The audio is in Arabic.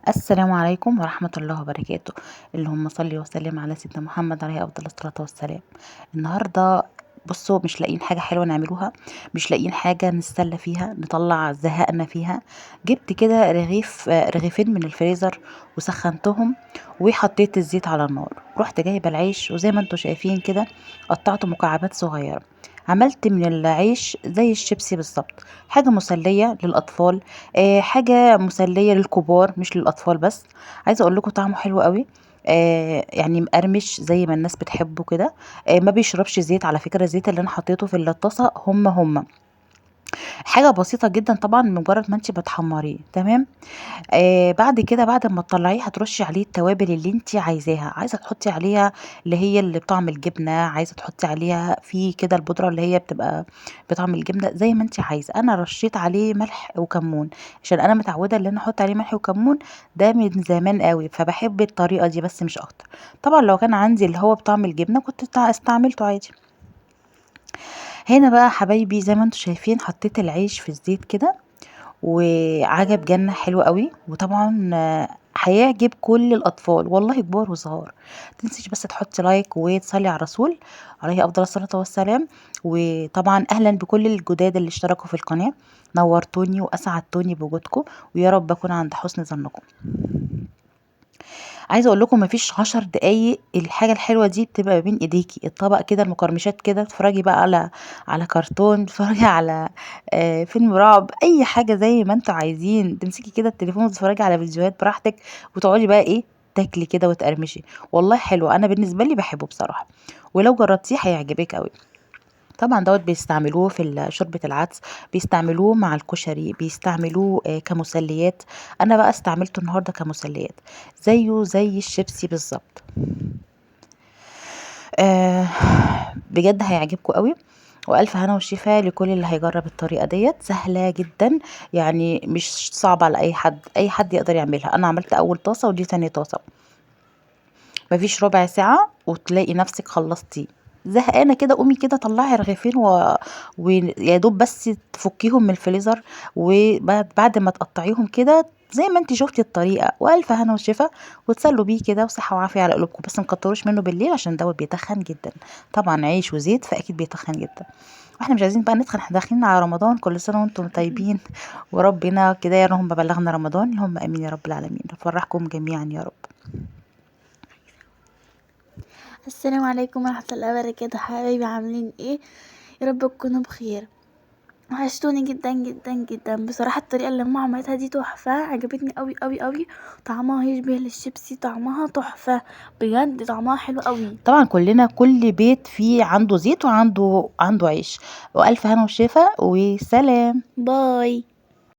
السلام عليكم ورحمة الله وبركاته. اللهم صل وسلم على سيدنا محمد عليه أفضل الصلاة والسلام. النهاردة بصوا مش لاقيين حاجة حلوة نعملوها، مش لاقيين حاجة نتسلى فيها نطلع زهقنا فيها. جبت كده رغيفين من الفريزر وسخنتهم وحطيت الزيت على النار، رحت جايبة العيش وزي ما انتوا شايفين كده قطعته مكعبات صغيرة. عملت من العيش زي الشيبسي بالظبط، حاجة مسلية للأطفال، حاجة مسلية للكبار مش للأطفال بس. عايزة اقول لكم طعمه حلو قوي، يعني مقرمش زي ما الناس بتحبه كده. ما بيشربش زيت على فكرة، الزيت اللي انا حطيته في الطاسة هم حاجة بسيطة جدا طبعا، مجرد ما انت بتحمريه تمام. بعد كده بعد ما تطلعيه هترشي عليه التوابل اللي انت عايزاها، عايزه تحطي عليها اللي هي اللي بطعم الجبنه، عايزه تحطي عليها في كده البودره اللي هي بتبقى بطعم الجبنه زي ما انت عايزه. انا رشيت عليه ملح وكمون عشان انا متعوده ان انا احط عليه ملح وكمون، ده من زمان قوي فبحب الطريقه دي بس مش اكتر. طبعا لو كان عندي اللي هو بطعم الجبنه كنت استعملته عادي. هنا بقى حبايبي زي ما انتم شايفين حطيت العيش في الزيت كده وعجب جنة حلو قوي، وطبعا هيعجب كل الأطفال والله كبار وصغار. متنسيش بس تحطي لايك وتصلي على الرسول عليه أفضل الصلاة والسلام. وطبعا أهلا بكل الجداد اللي اشتركوا في القناة، نورتوني وأسعدتوني بوجودكم، ويا رب أكون عند حسن ظنكم. عايزه اقول لكم مفيش 10 دقايق الحاجه الحلوه دي بتبقى بين ايديكي، الطبق كده المقرمشات كده، تتفرجي بقى على كرتون، تتفرجي على فيلم رعب، اي حاجه زي ما انتوا عايزين، تمسكي كده التليفون وتتفرجي على فيديوهات براحتك وتقعدي بقى ايه تاكلي كده وتقرمشي. والله حلو، انا بالنسبه لي بحبه بصراحه، ولو جربتيه هيعجبك قوي. طبعا دوت بيستعملوه في شوربة العدس، بيستعملوه مع الكشري، بيستعملوه كمسليات. انا بقى استعملته النهارده كمسليات زيه زي الشيبسي بالظبط. آه بجد هيعجبكم قوي، والف هنا وشفا لكل اللي هيجرب الطريقه ديت، سهله جدا يعني مش صعبه على اي حد، اي حد يقدر يعملها. انا عملت اول طاسه ودي تاني طاسه، مفيش ربع ساعة وتلاقي نفسك خلصتيه. زهقانة كده قومي كده طلعي رغيفين ويا دوب بس تفكيهم من الفريزر، وبعد ما تقطعيهم كده زي ما انت شفتي الطريقة، والف هنا وشفا، وتسلوا بيه كده وصحة وعافية على قلوبكم. بس مكتروش منه بالليل عشان دوت بيتخن جدا، طبعا عيش وزيت فاكيد بيتخن جدا، واحنا مش عايزين بقى نتخن، احنا داخلين على رمضان، كل سنة وانتم طيبين وربنا كده يا رب بلغنا رمضان، اللهم امين يا رب العالمين، فرحكم جميعا يا رب. السلام عليكم ورحمة الله وبركاته. حبايبي عاملين ايه؟ يا رب تكونوا بخير. وحشتوني جدا جدا جدا بصراحة. الطريقة اللي ماما عملتها دي تحفة، عجبتني قوي قوي قوي. طعمها يشبه للشيبسي، طعمها تحفة بجد، طعمها حلو قوي. طبعا كلنا كل بيت فيه عنده زيت وعنده عيش، والف هنا وشفا وسلام. باي.